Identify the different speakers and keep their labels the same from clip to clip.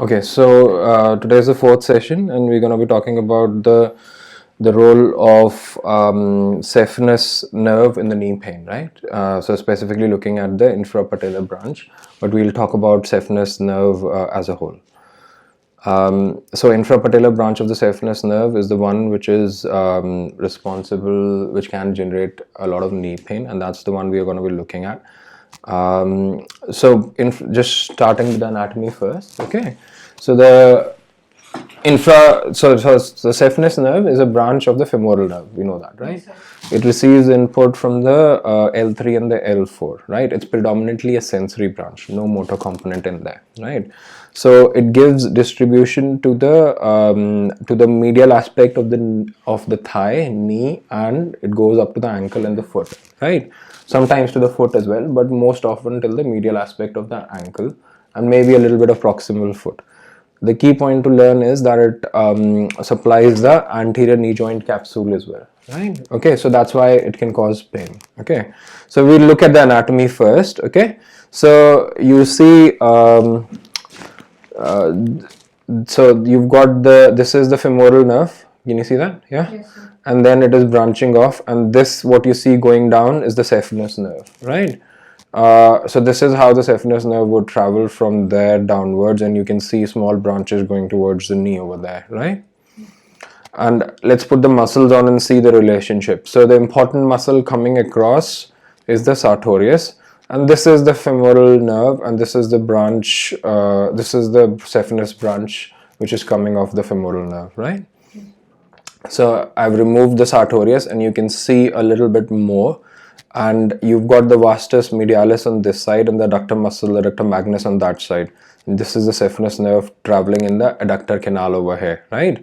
Speaker 1: Okay, so today is the fourth session, and we're going to be talking about the role of Saphenous nerve in the knee pain, right? So specifically looking at the infrapatellar branch, but we'll talk about Saphenous nerve as a whole. So infrapatellar branch of the Saphenous nerve is the one which is responsible, which can generate a lot of knee pain, and that's the one we are going to be looking at. Just starting with the anatomy first, okay? So the the Saphenous nerve is a branch of the femoral nerve. We know that, right? It receives input from the L3 and the L4, right? It's predominantly a sensory branch, no motor component in there, right? So it gives distribution to the medial aspect of the thigh, knee, and it goes up to the ankle and the foot, right? Sometimes to the foot as well, but most often till the medial aspect of the ankle and maybe a little bit of proximal foot. The key point to learn is that it supplies the anterior knee joint capsule as well, right? Okay, so that's why it can cause pain. Okay, so we'll look at the anatomy first. Okay, so you see so you've got this is the femoral nerve. Can you see that? Yeah.
Speaker 2: Yes, sir.
Speaker 1: And then it is branching off, and this, what you see going down, is the Saphenous nerve, right? So this is how the Saphenous nerve would travel from there downwards, and you can see small branches going towards the knee over there, right? And let's put the muscles on and see the relationship. So the important muscle coming across is the Sartorius, and this is the femoral nerve, and this is the branch, this is the Saphenous branch which is coming off the femoral nerve, right? So I've removed the Sartorius, and you can see a little bit more, and you've got the vastus medialis on this side and the adductor muscle, the adductor magnus on that side. And this is the Saphenous nerve traveling in the adductor canal over here, right?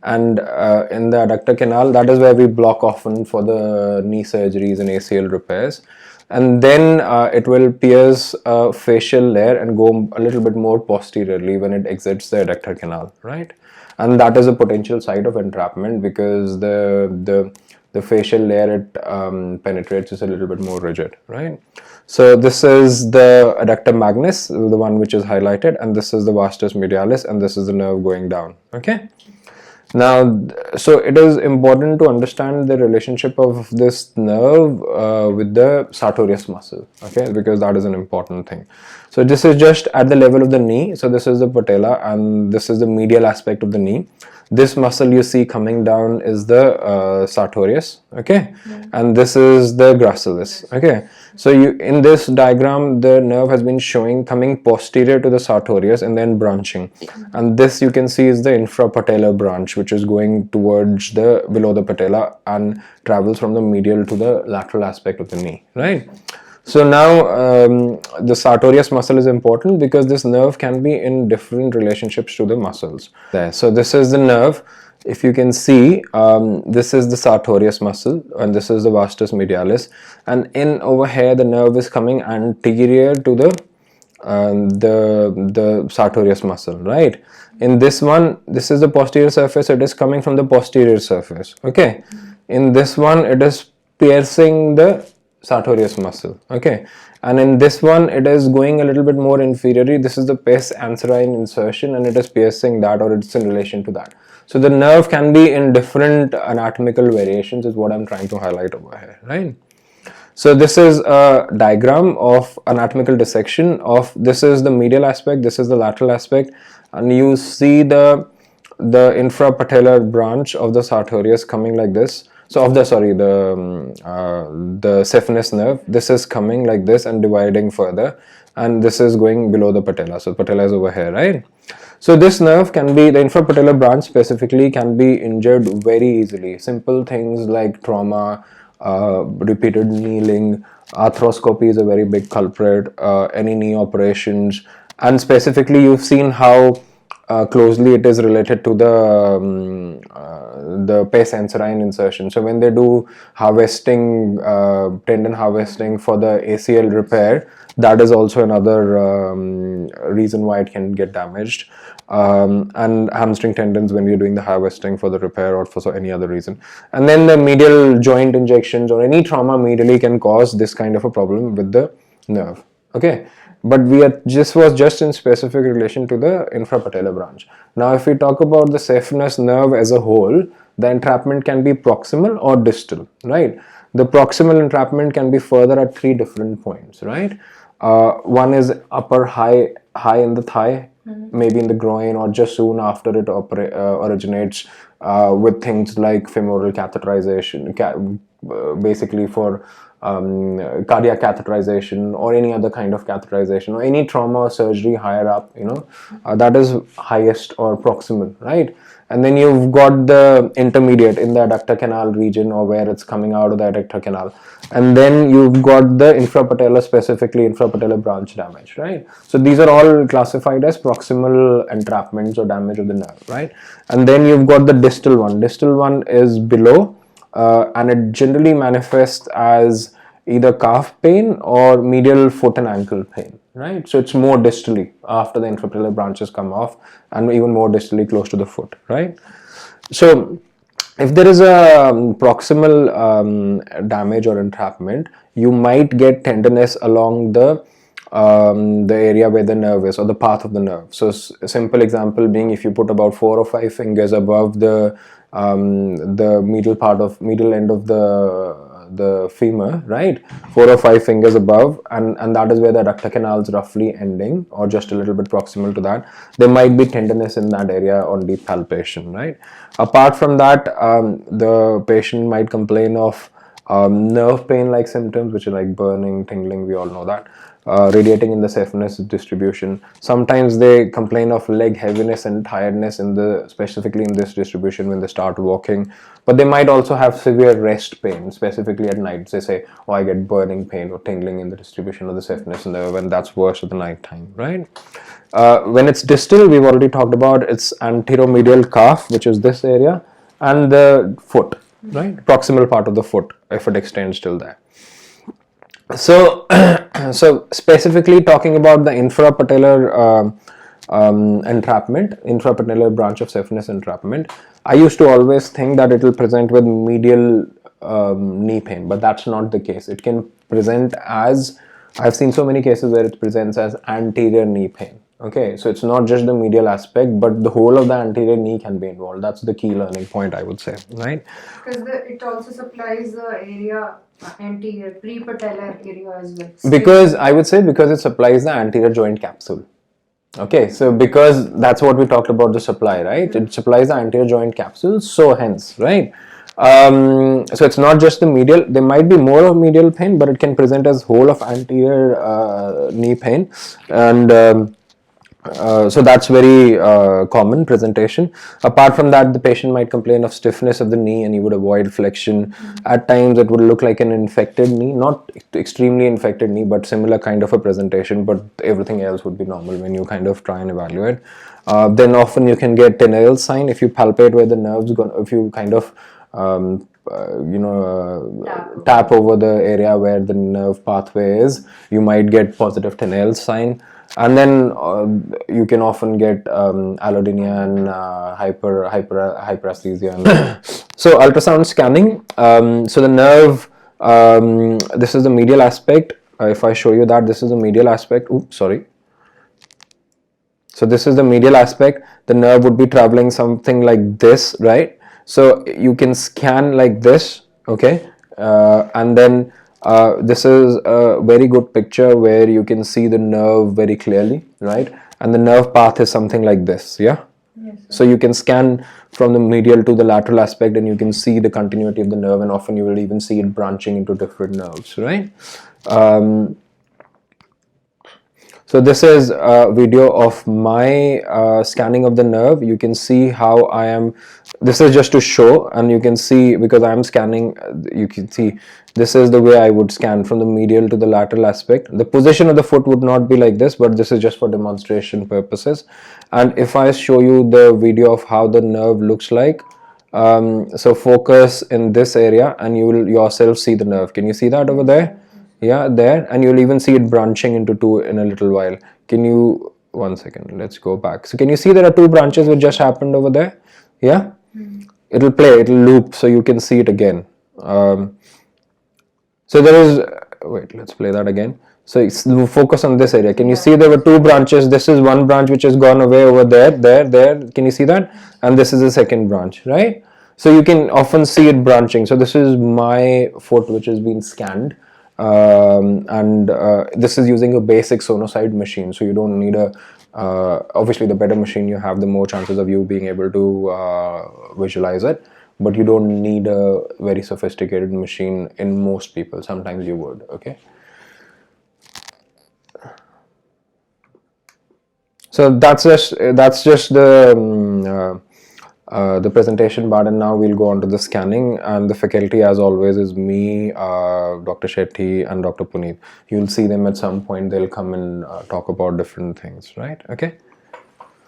Speaker 1: And in the adductor canal, that is where we block often for the knee surgeries and ACL repairs. And then it will pierce a facial layer and go a little bit more posteriorly when it exits the adductor canal, right? And that is a potential site of entrapment because the facial layer it penetrates is a little bit more rigid, right? So this is the adductor magnus, the one which is highlighted, and this is the vastus medialis, and this is the nerve going down. Okay. Now, so it is important to understand the relationship of this nerve with the Sartorius muscle, okay, because that is an important thing. So this is just at the level of the knee. So this is the patella, and this is the medial aspect of the knee. This muscle you see coming down is the Sartorius, okay, and this is the gracilis, okay. So in this diagram, the nerve has been showing coming posterior to the Sartorius and then branching, and this you can see is the infrapatellar branch, which is going towards the below the patella and travels from the medial to the lateral aspect of the knee, right? So now the Sartorius muscle is important because this nerve can be in different relationships to the muscles. There. So this is the nerve. If you can see, this is the Sartorius muscle and this is the vastus medialis. And in over here, the nerve is coming anterior to the Sartorius muscle, right? In this one, this is the posterior surface. It is coming from the posterior surface. Okay. In this one, it is piercing the Sartorius muscle, okay, and in this one it is going a little bit more inferiorly. This is the pes anserine insertion, and it is piercing that, or it's in relation to that. So the nerve can be in different anatomical variations is what I'm trying to highlight over here, right? So this is a diagram of anatomical dissection of, this is the medial aspect, this is the lateral aspect, and you see the infrapatellar branch of the Sartorius coming like this. So of the Saphenous nerve, this is coming like this and dividing further, and this is going below the patella. So patella is over here, right? So this nerve can be, the infrapatellar branch specifically can be injured very easily. Simple things like trauma, repeated kneeling, arthroscopy is a very big culprit, any knee operations, and specifically you've seen how closely it is related to the pes anserine insertion. So when they do harvesting, tendon harvesting for the ACL repair, that is also another reason why it can get damaged. And hamstring tendons when you're doing the harvesting for the repair or for any other reason. And then the medial joint injections or any trauma medially can cause this kind of a problem with the nerve. Okay. But this was just in specific relation to the infrapatellar branch. Now, if we talk about the saphenous nerve as a whole, the entrapment can be proximal or distal, right? The proximal entrapment can be further at 3 different points, right? One is upper high in the thigh, maybe in the groin, or just soon after it originates with things like femoral catheterization, basically for cardiac catheterization or any other kind of catheterization or any trauma or surgery higher up, that is highest or proximal, right? And then you've got the intermediate in the adductor canal region, or where it's coming out of the adductor canal. And then you've got the infrapatellar, specifically infrapatellar branch damage, right? So these are all classified as proximal entrapments or damage of the nerve, right? And then you've got the distal one. Distal one is below, and it generally manifests as either calf pain or medial foot and ankle pain, right? So it's more distally after the infrapatellar branches come off, and even more distally close to the foot, right? So if there is a proximal damage or entrapment, you might get tenderness along the area where the nerve is, or the path of the nerve. So a simple example being, if you put about 4 or 5 fingers above the medial end of the femur, right? 4 or 5 fingers above, and that is where the adductor canal is roughly ending, or just a little bit proximal to that. There might be tenderness in that area on deep palpation, right? Apart from that, the patient might complain of nerve pain like symptoms, which are like burning, tingling, we all know that. Radiating in the saphenous distribution. Sometimes they complain of leg heaviness and tiredness specifically in this distribution when they start walking. But they might also have severe rest pain, specifically at night. They say, oh, I get burning pain or tingling in the distribution of the saphenous nerve, and that's worse at the night time, right? When it's distal, we've already talked about its anteromedial calf, which is this area, and the foot, right? Proximal part of the foot, if it extends till there. So, so specifically talking about the infrapatellar entrapment, infrapatellar branch of saphenous entrapment, I used to always think that it will present with medial knee pain, but that's not the case. It can present as, I've seen so many cases where it presents as anterior knee pain. Okay, so it's not just the medial aspect, but the whole of the anterior knee can be involved. That's the key learning point, I would say, right?
Speaker 2: Because it also supplies the area anterior, prepatellar area as well.
Speaker 1: Because I would say because it supplies the anterior joint capsule. Okay, so because that's what we talked about the supply, right? It supplies the anterior joint capsule, so hence, right? So it's not just the medial. There might be more of medial pain, but it can present as whole of anterior knee pain, and so that's very common presentation. Apart from that, the patient might complain of stiffness of the knee, and you would avoid flexion. At times it would look like an infected knee, not extremely infected knee, but similar kind of a presentation, but everything else would be normal when you kind of try and evaluate. Then often you can get Canal sign if you palpate where the nerves go, if you kind of tap over the area where the nerve pathway is, you might get positive Canal sign. And then you can often get allodynia and hyperesthesia. So ultrasound scanning. So the nerve, this is the medial aspect. If I show you that, this is the medial aspect. Oops, sorry. So this is the medial aspect. The nerve would be traveling something like this, right? So you can scan like this, okay? And then this is a very good picture where you can see the nerve very clearly, right? And the nerve path is something like this, yeah? Yes, so you can scan from the medial to the lateral aspect, and you can see the continuity of the nerve, and often you will even see it branching into different nerves, right? So this is a video of my scanning of the nerve. You can see how I am, this is just to show, and you can see because I am scanning, you can see this is the way I would scan from the medial to the lateral aspect. The position of the foot would not be like this, but this is just for demonstration purposes. And if I show you the video of how the nerve looks like, so focus in this area and you will yourself see the nerve. Can you see that over there? Yeah, there, and you'll even see it branching into two in a little while. Can you, one second, let's go back. So can you see there are two branches which just happened over there? Yeah, it'll play, it'll loop, so you can see it again. So there is, wait, let's play that again. So focus on this area. Can you see there were two branches? This is one branch which has gone away over there. Can you see that? And this is the second branch, right? So you can often see it branching. So this is my foot which has been scanned. And this is using a basic sonosite machine. So you don't need a, obviously the better machine you have, the more chances of you being able to visualize it. But you don't need a very sophisticated machine in most people. Sometimes you would, okay? So that's just the presentation part, and now we'll go on to the scanning. And the faculty, as always, is me, Dr. Shetty, and Dr. Puneet. You'll see them at some point. They'll come and talk about different things, right? Okay.